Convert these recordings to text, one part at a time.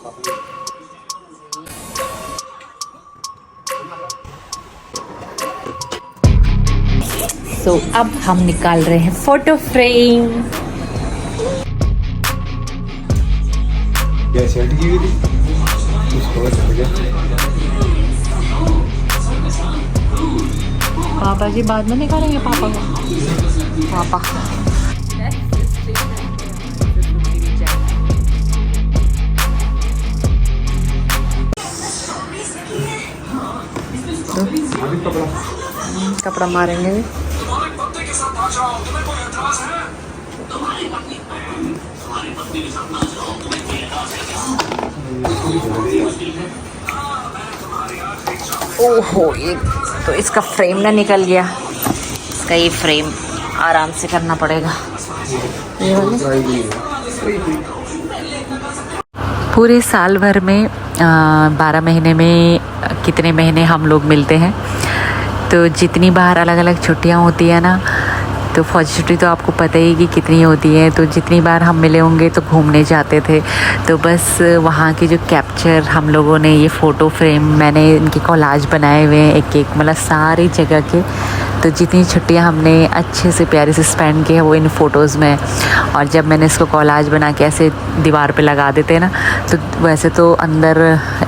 तो अब हम निकाल रहे हैं फोटो फ्रेम। पापा जी बाद में निकालेंगे पापा को। पापा कपड़ा मारेंगे। ओहो, ये तो इसका फ्रेम ना निकल गया। इसका ये फ्रेम आराम से करना पड़ेगा। पूरे साल भर में 12 महीने में कितने महीने हम लोग मिलते हैं, तो जितनी बार अलग अलग छुट्टियां होती है ना, तो फौजी छुट्टी तो आपको पता ही कि कितनी होती है। तो जितनी बार हम मिले होंगे तो घूमने जाते थे, तो बस वहाँ की जो कैप्चर हम लोगों ने, ये फ़ोटो फ्रेम मैंने इनके कोलाज बनाए हुए हैं एक एक, मतलब सारी जगह के। तो जितनी छुट्टियाँ हमने अच्छे से प्यारे से स्पेंड की है वो इन फ़ोटोज़ में। और जब मैंने इसको कोलाज बना के ऐसे दीवार पे लगा देते हैं ना, तो वैसे तो अंदर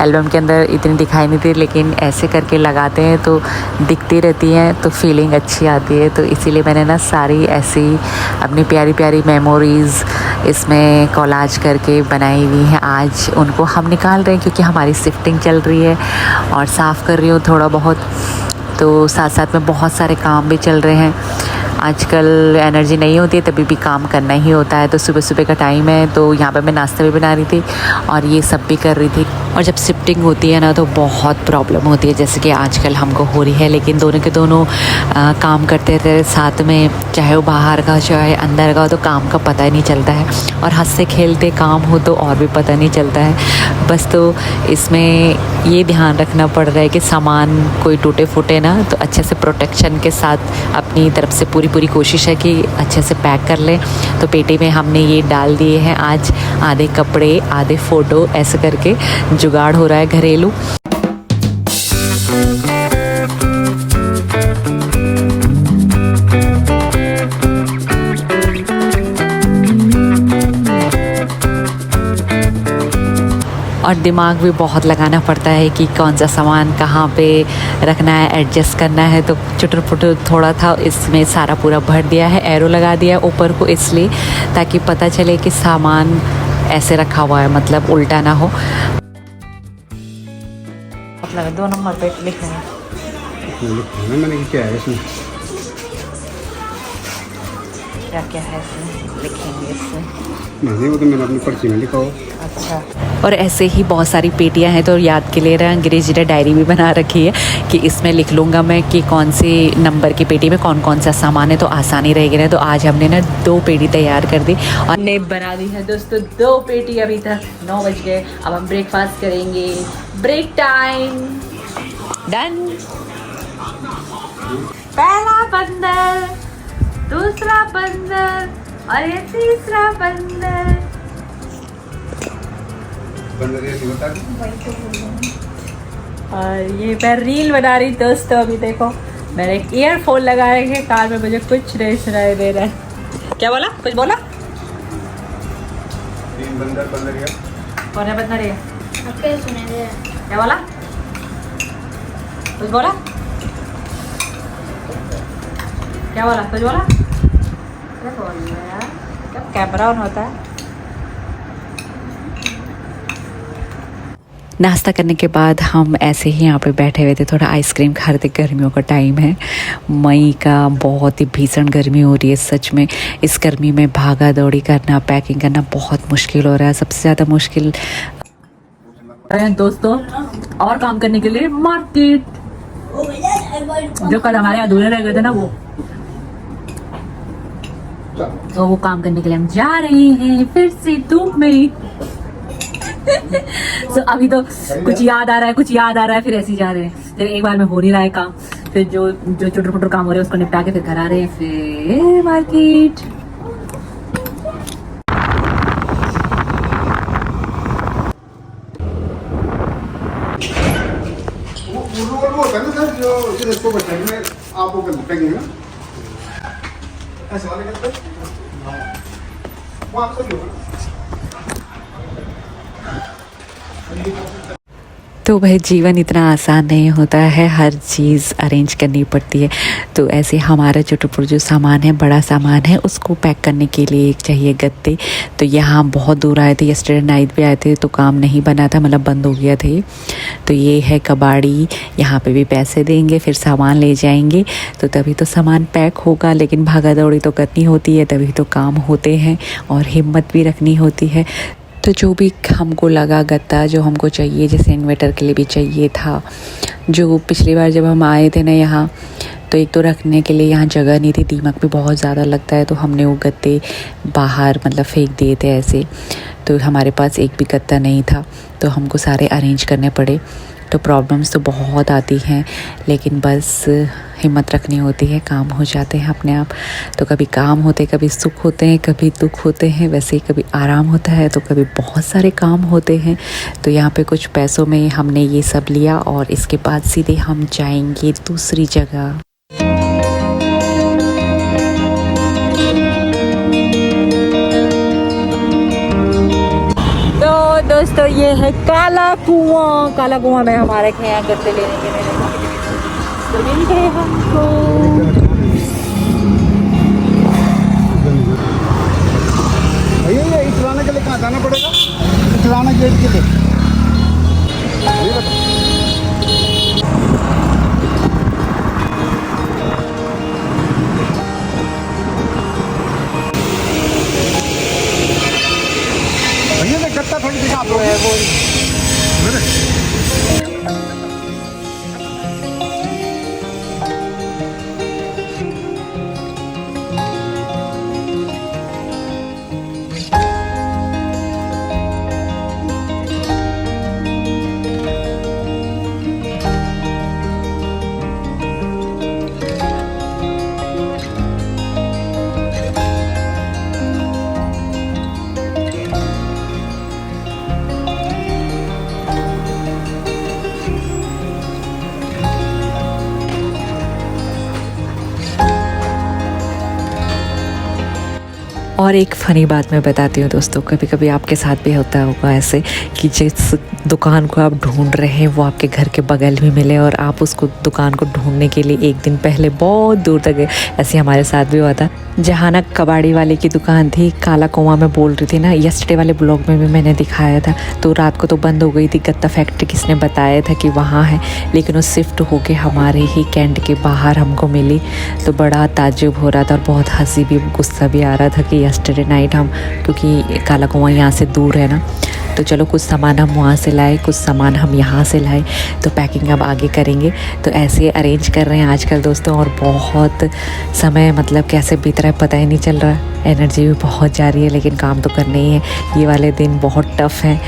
एल्बम के अंदर इतनी दिखाई नहीं थी, लेकिन ऐसे करके लगाते हैं तो दिखती रहती हैं, तो फीलिंग अच्छी आती है। तो इसीलिए मैंने ना सारी ऐसी अपनी प्यारी प्यारी मेमोरीज़ इसमें कोलाज करके बनाई हुई हैं। आज उनको हम निकाल रहे हैं क्योंकि हमारी शिफ्टिंग चल रही है और साफ़ कर रही हूँ थोड़ा बहुत, तो साथ साथ में बहुत सारे काम भी चल रहे हैं। आजकल एनर्जी नहीं होती है, तभी भी काम करना ही होता है। तो सुबह सुबह का टाइम है, तो यहाँ पे मैं नाश्ता भी बना रही थी और ये सब भी कर रही थी। और जब शिफ्टिंग होती है ना तो बहुत प्रॉब्लम होती है, जैसे कि आजकल हमको हो रही है। लेकिन दोनों के दोनों काम करते रहते साथ में, चाहे वो बाहर का चाहे अंदर का, तो काम का पता ही नहीं चलता है। और हंसते खेलते काम हो तो और भी पता नहीं चलता है। बस तो इसमें ये ध्यान रखना पड़ रहा है कि सामान कोई टूटे फूटे ना, तो अच्छे से प्रोटेक्शन के साथ अपनी तरफ से पूरी कोशिश है कि अच्छे से पैक कर लें। तो पेटी में हमने ये डाल दिए हैं आज, आधे कपड़े आधे फ़ोटो, ऐसे करके जुगाड़ हो रहा है घरेलू। और दिमाग भी बहुत लगाना पड़ता है कि कौन सा सामान कहाँ पे रखना है, एडजस्ट करना है। तो चुटर पुटर थोड़ा था, इसमें सारा पूरा भर दिया है, एरो लगा दिया है ऊपर को, इसलिए ताकि पता चले कि सामान ऐसे रखा हुआ है, मतलब उल्टा ना हो। मतलब 2 नंबर पे लिखना है। मैंने क्या है इसमें, क्या क्या है इसमें लिखेंगे इसमें। नहीं, वो तो मैंने अपनी पर्ची में लिखा हो। अच्छा। और ऐसे ही बहुत सारी पेटियां हैं, तो याद के लिए अंग्रेजी ने डायरी भी बना रखी है कि इसमें लिख लूँगा मैं कि कौन सी नंबर की पेटी में कौन कौन सा सामान है, तो आसानी रहेगी ना। तो आज हमने ना 2 पेटी तैयार कर दी और हमने बना दी है दोस्तों 2 पेटी। अभी तक 9 बज गए, अब हम ब्रेकफास्ट करेंगे। Break time done. पहला बंदर, दूसरा बंदर और ये तीसरा बंदर। और ये मैं रील बना रही दोस्तों। अभी देखो मैंने एक ईयरफोन लगा रखे कान में, मुझे कुछ नहीं सुनाई दे रहा है। क्या बोला, कुछ बोला? 3 बंदर कौन है बंदर? ये सुनाई दे रहा है। क्या बोला, कुछ बोला? क्या बोला, कुछ बोला? क्या बोल रहा है यार, कब कैमरा ऑन होता है? नाश्ता करने के बाद हम ऐसे ही यहाँ पे बैठे हुए थे, थोड़ा आइसक्रीम खा रहे थे। गर्मियों का टाइम है, मई का, बहुत ही भीषण गर्मी हो रही है सच में। इस गर्मी में भागा दौड़ी करना, पैकिंग करना बहुत मुश्किल हो रहा है। सबसे ज़्यादा मुश्किल दोस्तों और काम करने के लिए मार्केट, जो कल हमारे अधूरे रह गए थे ना, वो काम करने के लिए हम जा रहे हैं फिर से धूप में। so, अभी तो कुछ याद आ रहा है, फिर ऐसे ही जा रहे हैं। फिर एक बार में हो नहीं रहा है काम, फिर जो छोटे छोटे काम हो रहे हैं उसको निपटा के फिर घर आ रहे हैं, फिर मार्केट। रोल वो होता है ना सर, जो इसको बैठा में आप वो कर पैकिंग ना ऐसे वाले करते हैं वो आपसे भी होगा। तो भाई जीवन इतना आसान नहीं होता है, हर चीज़ अरेंज करनी पड़ती है। तो ऐसे हमारा छोटा जो सामान है, बड़ा सामान है, उसको पैक करने के लिए एक चाहिए गत्ते। तो यहाँ बहुत दूर आए थे, यस्टरडे नाइट भी आए थे, तो काम नहीं बना था, मतलब बंद हो गया था ये। तो ये है कबाड़ी, यहाँ पे भी पैसे देंगे फिर सामान ले जाएंगे, तो तभी तो सामान पैक होगा। लेकिन भागा दौड़ी तो करनी होती है, तभी तो काम होते हैं और हिम्मत भी रखनी होती है। तो जो भी हमको लगा गत्ता जो हमको चाहिए, जैसे इन्वर्टर के लिए भी चाहिए था, जो पिछली बार जब हम आए थे ना यहाँ, तो एक तो रखने के लिए यहाँ जगह नहीं थी, दीमक भी बहुत ज़्यादा लगता है, तो हमने वो गत्ते बाहर मतलब फेंक दिए थे ऐसे। तो हमारे पास एक भी गत्ता नहीं था, तो हमको सारे अरेंज करने पड़े। तो प्रॉब्लम्स तो बहुत आती हैं, लेकिन बस हिम्मत रखनी होती है, काम हो जाते हैं अपने आप। तो कभी काम होते, कभी सुख होते हैं, कभी दुख होते हैं, वैसे ही कभी आराम होता है, तो कभी बहुत सारे काम होते हैं। तो यहाँ पे कुछ पैसों में हमने ये सब लिया और इसके बाद सीधे हम जाएंगे दूसरी जगह। दोस्तों ये है काला कुआं। काला कुआं में हमारे यहाँ गत्ते लेने के लिए तो मिल गए हमको। भैया ये इतलाना के लिए कहाँ जाना पड़ेगा? इतलाना गेट के लिए भैया ने गत्ता थोड़ी दिखा दो है वो और एक फ़नी बात मैं बताती हूँ दोस्तों, कभी कभी आपके साथ भी होता होगा ऐसे कि जिस दुकान को आप ढूंढ रहे हैं वो आपके घर के बगल में मिले और आप उसको दुकान को ढूंढने के लिए एक दिन पहले बहुत दूर तक गए। ऐसे हमारे साथ भी हुआ था। जहाँ ना कबाड़ी वाले की दुकान थी, काला कुआं में बोल रही थी ना, यस्टरडे वाले ब्लॉग में भी मैंने दिखाया था। तो रात को तो बंद हो गई थी, गत्ता फैक्ट्री किसने बताया था कि वहाँ है, लेकिन वो शिफ्ट होके हमारे ही कैंट के बाहर हमको मिली। तो बड़ा ताज्जुब हो रहा था और बहुत हंसी भी गुस्सा भी आ रहा था कि यस्टरडे नाइट हम, क्योंकि काला कुआं यहाँ से दूर है ना, तो चलो कुछ सामान हम वहाँ से लाए, कुछ सामान हम यहाँ से लाए। तो पैकिंग अब आगे करेंगे। तो ऐसे अरेंज कर रहे हैं आजकल दोस्तों, और बहुत समय मतलब कैसे बीत रहा है पता ही नहीं चल रहा। एनर्जी भी बहुत जा रही है, लेकिन काम तो करना ही है। ये वाले दिन बहुत टफ़ हैं।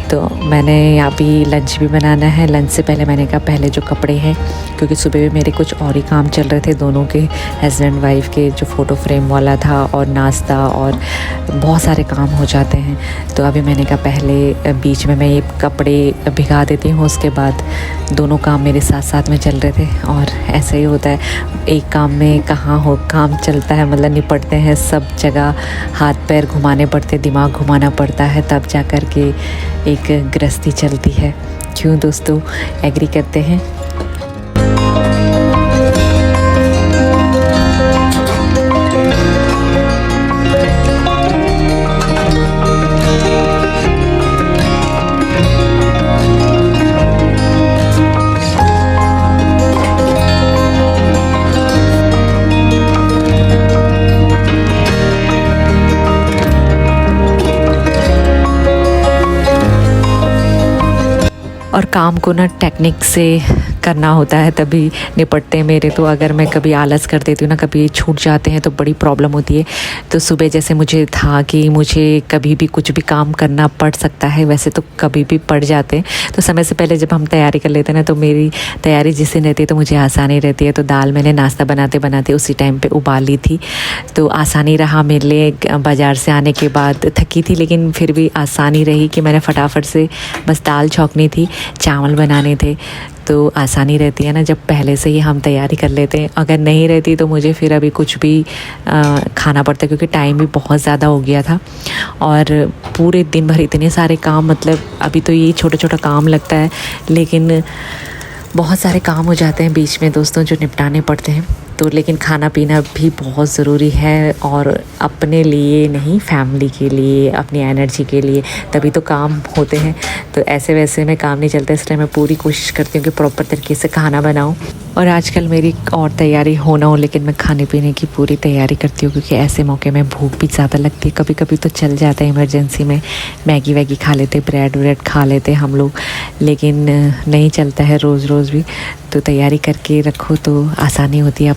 तो मैंने यहाँ भी लंच भी बनाना है। लंच से पहले मैंने कहा पहले जो कपड़े हैं, क्योंकि सुबह भी मेरे कुछ और ही काम चल रहे थे, दोनों के हस्बैंड वाइफ के, जो फ़ोटो फ्रेम वाला था और नाश्ता और बहुत सारे काम हो जाते हैं। तो अभी मैंने कहा पहले बीच में मैं ये कपड़े भिगा देती हूँ, उसके बाद दोनों काम मेरे साथ साथ में चल रहे थे। और ऐसे ही होता है, एक काम में कहाँ हो काम चलता है, मतलब निपटते हैं सब जगह, हाथ पैर घुमाने पड़ते, दिमाग घुमाना पड़ता है, तब जा कर के एक गृहस्थी चलती है। क्यों दोस्तों, एग्री करते हैं? और काम को ना टेक्निक से करना होता है तभी निपटते हैं मेरे। तो अगर मैं कभी आलस कर देती हूँ ना, कभी छूट जाते हैं तो बड़ी प्रॉब्लम होती है। तो सुबह जैसे मुझे था कि मुझे कभी भी कुछ भी काम करना पड़ सकता है, वैसे तो कभी भी पड़ जाते हैं। तो समय से पहले जब हम तैयारी कर लेते हैं ना, तो मेरी तैयारी जिस दिन रहती है तो मुझे आसानी रहती है। तो दाल मैंने नाश्ता बनाते बनाते उसी टाइम पर उबाली थी, तो आसानी रहा मेरे लिए। बाज़ार से आने के बाद थकी थी, लेकिन फिर भी आसानी रही कि मैंने फटाफट से बस दाल छौंकनी थी, चावल बनाने थे। तो आसानी रहती है ना जब पहले से ही हम तैयारी कर लेते हैं। अगर नहीं रहती तो मुझे फिर अभी कुछ भी खाना पड़ता, क्योंकि टाइम भी बहुत ज़्यादा हो गया था और पूरे दिन भर इतने सारे काम, मतलब अभी तो ये छोटा छोटा काम लगता है लेकिन बहुत सारे काम हो जाते हैं बीच में दोस्तों जो निपटाने पड़ते हैं। तो लेकिन खाना पीना भी बहुत ज़रूरी है, और अपने लिए नहीं, फैमिली के लिए, अपनी एनर्जी के लिए, तभी तो काम होते हैं। तो ऐसे वैसे में काम नहीं चलता, इसलिए मैं पूरी कोशिश करती हूँ कि प्रॉपर तरीके से खाना बनाऊँ। और आजकल मेरी और तैयारी हो ना हो लेकिन मैं खाने पीने की पूरी तैयारी करती हूँ, क्योंकि ऐसे मौके में भूख भी ज़्यादा लगती है। कभी कभी तो चल जाता है इमरजेंसी में, मैगी वैगी खा लेते, ब्रेड व्रेड खा लेते हम लोग, लेकिन नहीं चलता है रोज़ रोज़ भी। तो तैयारी करके रखो तो आसानी होती है।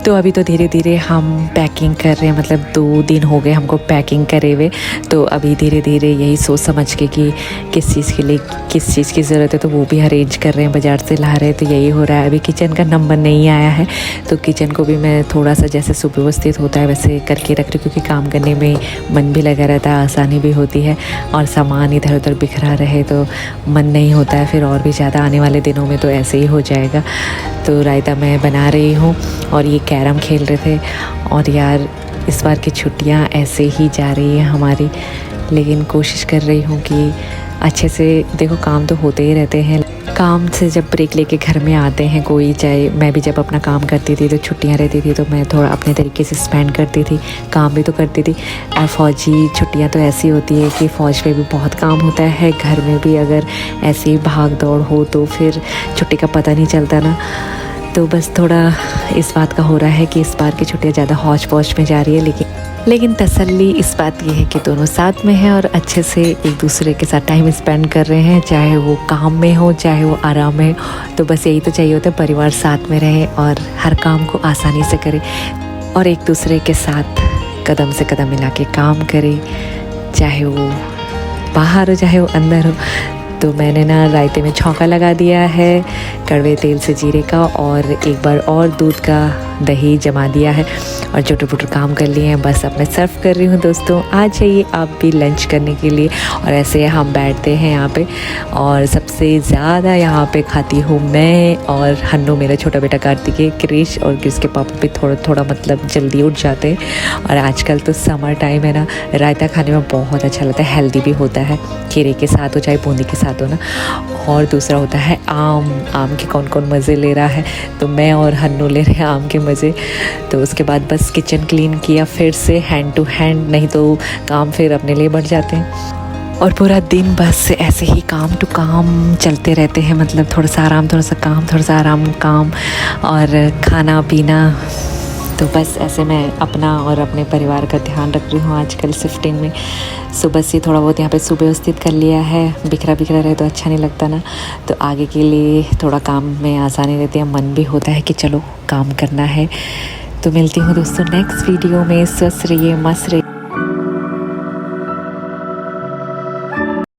तो अभी तो धीरे धीरे हम पैकिंग कर रहे हैं, मतलब 2 दिन हो गए हमको पैकिंग करे हुए। तो अभी धीरे धीरे यही सोच समझ के कि किस चीज़ के लिए किस चीज़ की ज़रूरत है तो वो भी अरेंज कर रहे हैं, बाज़ार से ला रहे हैं। तो यही हो रहा है। अभी किचन का नंबर नहीं आया है तो किचन को भी मैं थोड़ा सा जैसे सुव्यवस्थित होता है वैसे करके रख रही हूँ, क्योंकि काम करने में मन भी लगा रहता है, आसानी भी होती है। और सामान इधर उधर बिखरा रहे तो मन नहीं होता है फिर, और भी ज़्यादा आने वाले दिनों में तो ऐसे ही हो जाएगा। तो रायता मैं बना रही हूँ और ये कैरम खेल रहे थे। और यार इस बार की छुट्टियाँ ऐसे ही जा रही है हमारी, लेकिन कोशिश कर रही हूँ कि अच्छे से, देखो काम तो होते ही रहते हैं। काम से जब ब्रेक लेके घर में आते हैं कोई, चाहे मैं भी जब अपना काम करती थी तो छुट्टियां रहती थी तो मैं थोड़ा अपने तरीके से स्पेंड करती थी, काम भी तो करती थी। और फौजी छुट्टियां तो ऐसी होती है कि फ़ौज में भी बहुत काम होता है, घर में भी अगर ऐसी भाग दौड़ हो तो फिर छुट्टी का पता नहीं चलता ना। तो बस थोड़ा इस बात का हो रहा है कि इस बार की छुट्टियाँ ज़्यादा हौच पौच में जा रही है, लेकिन तसल्ली इस बात की है कि दोनों साथ में हैं और अच्छे से एक दूसरे के साथ टाइम स्पेंड कर रहे हैं, चाहे वो काम में हो चाहे वो आराम में हो। तो बस यही तो चाहिए होता है, परिवार साथ में रहे और हर काम को आसानी से करे और एक दूसरे के साथ कदम से कदम मिला के काम करे, चाहे वो बाहर हो चाहे वो अंदर हो। तो मैंने ना रायते में छौंका लगा दिया है कड़वे तेल से जीरे का, और एक बार और दूध का दही जमा दिया है और छोटे छोटे काम कर लिए हैं। बस अब मैं सर्व कर रही हूँ दोस्तों, आ जाइए आप भी लंच करने के लिए। और ऐसे हम बैठते हैं यहाँ पे और सबसे ज़्यादा यहाँ पे खाती हूँ मैं और हन्नू, मेरा छोटा बेटा कार्तिकेय, क्रिश और उसके पापा भी थोड़ा थोड़ा मतलब जल्दी उठ जाते हैं। और आजकल तो समर टाइम है ना, रायता खाने में बहुत अच्छा लगता है, हेल्दी भी होता है, खीरे के साथ हो चाहे बूंदी के साथ हो ना। और दूसरा होता है आम के कौन कौन मज़े ले रहा है, तो मैं और हन्नू ले रहे हैं आम के मज़े। तो उसके बाद बस किचन क्लीन किया फिर से हैंड टू हैंड, नहीं तो काम फिर अपने लिए बढ़ जाते हैं। और पूरा दिन बस ऐसे ही काम टू काम चलते रहते हैं, मतलब थोड़ा सा आराम थोड़ा सा काम, थोड़ा सा आराम काम और खाना पीना। तो बस ऐसे मैं अपना और अपने परिवार का ध्यान रख रही हूँ आजकल शिफ्टिंग में। सो बस ये थोड़ा बहुत यहाँ पे सुव्यवस्थित कर लिया है, बिखरा बिखरा रहे तो अच्छा नहीं लगता ना। तो आगे के लिए थोड़ा काम में आसानी रहती है, मन भी होता है कि चलो काम करना है। तो मिलती हूँ दोस्तों नेक्स्ट वीडियो में। स्वस्थ रहिए, मस्त रहिए।